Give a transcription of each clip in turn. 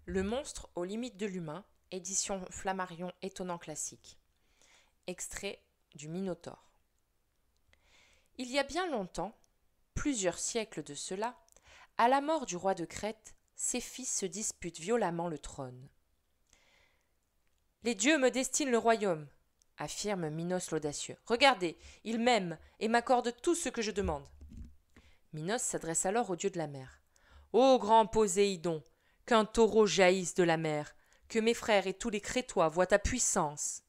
Le monstre aux limites de l'humain, édition Flammarion étonnant classique. Extrait du Minotaure. Il y a bien longtemps, plusieurs siècles de cela, à la mort du roi de Crète, ses fils se disputent violemment le trône. Les dieux me destinent le royaume, affirme Minos l'audacieux. Regardez, ils m'aiment et m'accordent tout ce que je demande. Minos s'adresse alors au dieu de la mer. Ô grand Poséidon, qu'un taureau jaillisse de la mer, que mes frères et tous les Crétois voient ta puissance.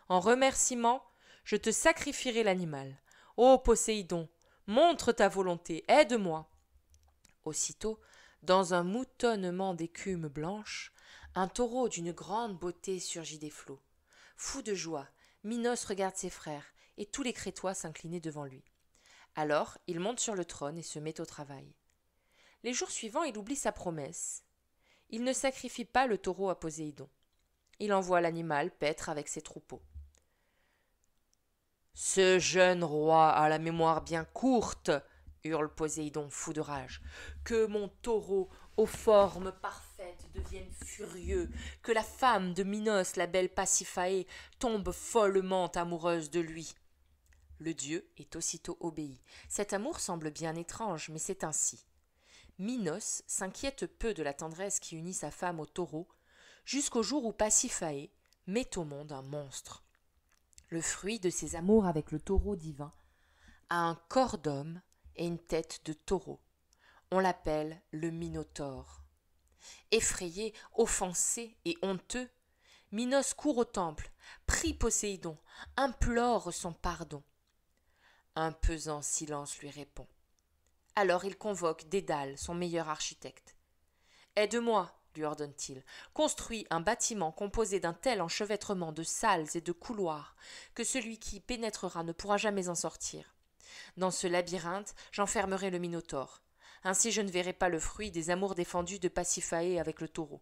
En remerciement, je te sacrifierai l'animal. Ô Poséidon, montre ta volonté, aide-moi. Aussitôt, dans un moutonnement d'écume blanche, un taureau d'une grande beauté surgit des flots. Fou de joie, Minos regarde ses frères, et tous les Crétois s'inclinaient devant lui. Alors, il monte sur le trône et se met au travail. Les jours suivants, il oublie sa promesse. Il ne sacrifie pas le taureau à Poséidon. Il envoie l'animal paître avec ses troupeaux. Ce jeune roi a la mémoire bien courte, hurle Poséidon, fou de rage. Que mon taureau, aux formes parfaites, devienne furieux, que la femme de Minos, la belle Pasiphaë, tombe follement amoureuse de lui. Le dieu est aussitôt obéi. Cet amour semble bien étrange, mais c'est ainsi. Minos s'inquiète peu de la tendresse qui unit sa femme au taureau, jusqu'au jour où Pasiphaë met au monde un monstre. Le fruit de ses amours avec le taureau divin a un corps d'homme et une tête de taureau. On l'appelle le Minotaure. Effrayé, offensé et honteux, Minos court au temple, prie Poséidon, implore son pardon. Un pesant silence lui répond. Alors il convoque Dédale, son meilleur architecte. Aide-moi, lui ordonne-t-il, construis un bâtiment composé d'un tel enchevêtrement de salles et de couloirs que celui qui y pénétrera ne pourra jamais en sortir. Dans ce labyrinthe, j'enfermerai le Minotaure. Ainsi je ne verrai pas le fruit des amours défendus de Pasiphaë avec le taureau.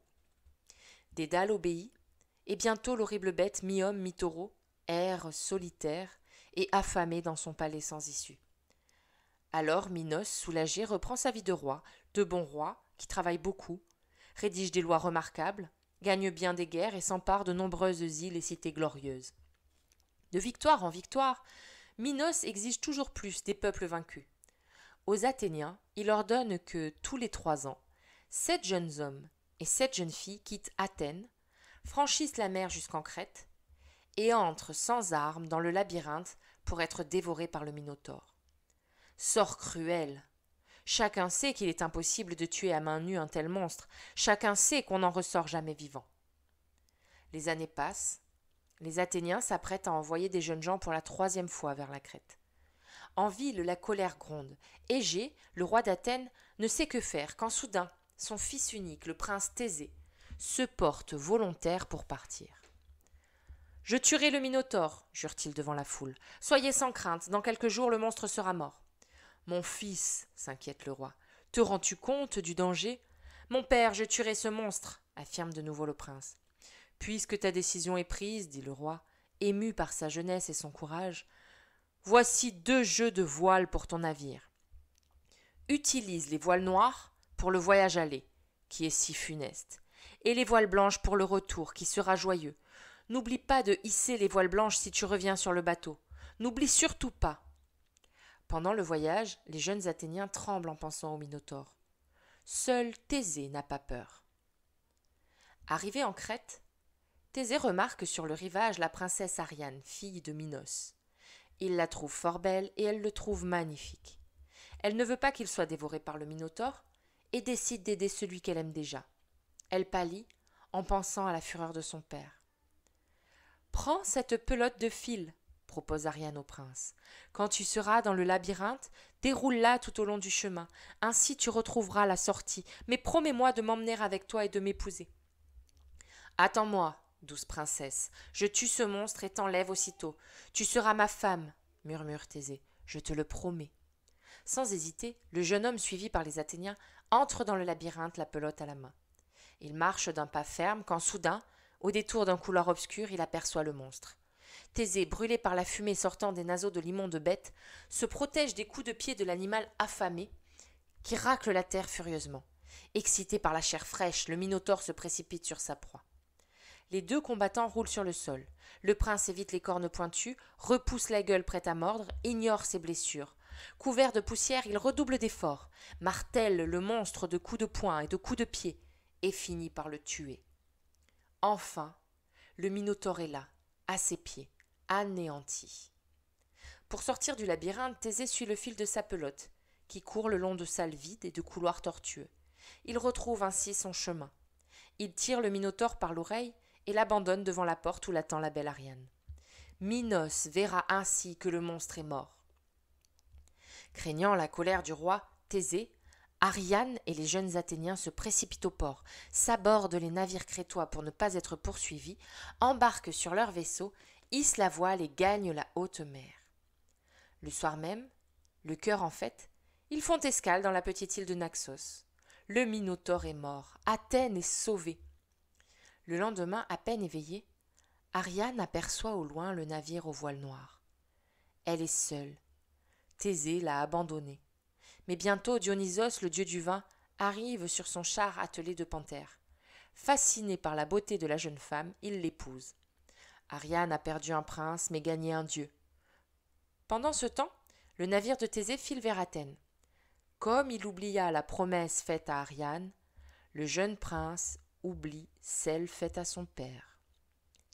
Dédale obéit, et bientôt l'horrible bête, mi-homme, mi-taureau, erre solitaire et affamé dans son palais sans issue. Alors Minos, soulagé, reprend sa vie de roi, de bon roi, qui travaille beaucoup, rédige des lois remarquables, gagne bien des guerres et s'empare de nombreuses îles et cités glorieuses. De victoire en victoire, Minos exige toujours plus des peuples vaincus. Aux Athéniens, il ordonne que, tous les 3 ans, 7 jeunes hommes et 7 jeunes filles quittent Athènes, franchissent la mer jusqu'en Crète et entrent sans armes dans le labyrinthe pour être dévorés par le Minotaure. Sort cruel! Chacun sait qu'il est impossible de tuer à main nue un tel monstre. Chacun sait qu'on n'en ressort jamais vivant. Les années passent. Les Athéniens s'apprêtent à envoyer des jeunes gens pour la 3e fois vers la Crète. En ville, la colère gronde. Égée, le roi d'Athènes, ne sait que faire quand soudain, son fils unique, le prince Thésée, se porte volontaire pour partir. « Je tuerai le Minotaure, jure-t-il devant la foule. Soyez sans crainte, dans quelques jours le monstre sera mort. Mon fils, s'inquiète le roi, te rends-tu compte du danger? Mon père, je tuerai ce monstre, affirme de nouveau le prince. Puisque ta décision est prise, dit le roi, ému par sa jeunesse et son courage, voici 2 jeux de voiles pour ton navire. Utilise les voiles noires pour le voyage aller, qui est si funeste, et les voiles blanches pour le retour, qui sera joyeux. N'oublie pas de hisser les voiles blanches si tu reviens sur le bateau. N'oublie surtout pas. Pendant le voyage, les jeunes Athéniens tremblent en pensant au Minotaure. Seul Thésée n'a pas peur. Arrivé en Crète, Thésée remarque sur le rivage la princesse Ariane, fille de Minos. Il la trouve fort belle et elle le trouve magnifique. Elle ne veut pas qu'il soit dévoré par le Minotaure et décide d'aider celui qu'elle aime déjà. Elle pâlit en pensant à la fureur de son père. « Prends cette pelote de fil, propose Ariane au prince. Quand tu seras dans le labyrinthe, déroule-la tout au long du chemin. Ainsi tu retrouveras la sortie. Mais promets-moi de m'emmener avec toi et de m'épouser. Attends-moi, douce princesse. Je tue ce monstre et t'enlève aussitôt. Tu seras ma femme, murmure Thésée. Je te le promets. Sans hésiter, le jeune homme suivi par les Athéniens entre dans le labyrinthe, la pelote à la main. Il marche d'un pas ferme quand soudain, au détour d'un couloir obscur, il aperçoit le monstre. Thésée, brûlé par la fumée sortant des naseaux de l'immonde bête, se protège des coups de pied de l'animal affamé qui racle la terre furieusement. Excité par la chair fraîche, le Minotaure se précipite sur sa proie. Les deux combattants roulent sur le sol. Le prince évite les cornes pointues, repousse la gueule prête à mordre, ignore ses blessures. Couvert de poussière, il redouble d'efforts, martèle le monstre de coups de poing et de coups de pied, et finit par le tuer. Enfin, le Minotaure est là, à ses pieds, anéanti. Pour sortir du labyrinthe, Thésée suit le fil de sa pelote, qui court le long de salles vides et de couloirs tortueux. Il retrouve ainsi son chemin. Il tire le Minotaure par l'oreille et l'abandonne devant la porte où l'attend la belle Ariane. Minos verra ainsi que le monstre est mort. Craignant la colère du roi, Thésée, Ariane et les jeunes Athéniens se précipitent au port, s'abordent les navires crétois pour ne pas être poursuivis, embarquent sur leur vaisseau, hissent la voile et gagnent la haute mer. Le soir même, le cœur en fête, ils font escale dans la petite île de Naxos. Le Minotaure est mort, Athènes est sauvée. Le lendemain, à peine éveillée, Ariane aperçoit au loin le navire aux voiles noires. Elle est seule. Thésée l'a abandonnée. Mais bientôt Dionysos, le dieu du vin, arrive sur son char attelé de panthères. Fasciné par la beauté de la jeune femme, il l'épouse. Ariane a perdu un prince, mais gagné un dieu. Pendant ce temps, le navire de Thésée file vers Athènes. Comme il oublia la promesse faite à Ariane, le jeune prince oublie celle faite à son père.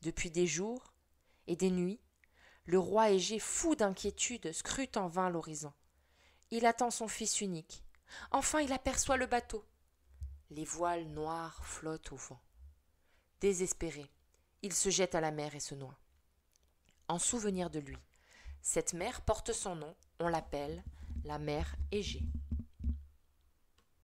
Depuis des jours et des nuits, le roi Égée, fou d'inquiétude, scrute en vain l'horizon. Il attend son fils unique. Enfin, il aperçoit le bateau. Les voiles noires flottent au vent. Désespéré, il se jette à la mer et se noie. En souvenir de lui, cette mer porte son nom, on l'appelle la mer Égée.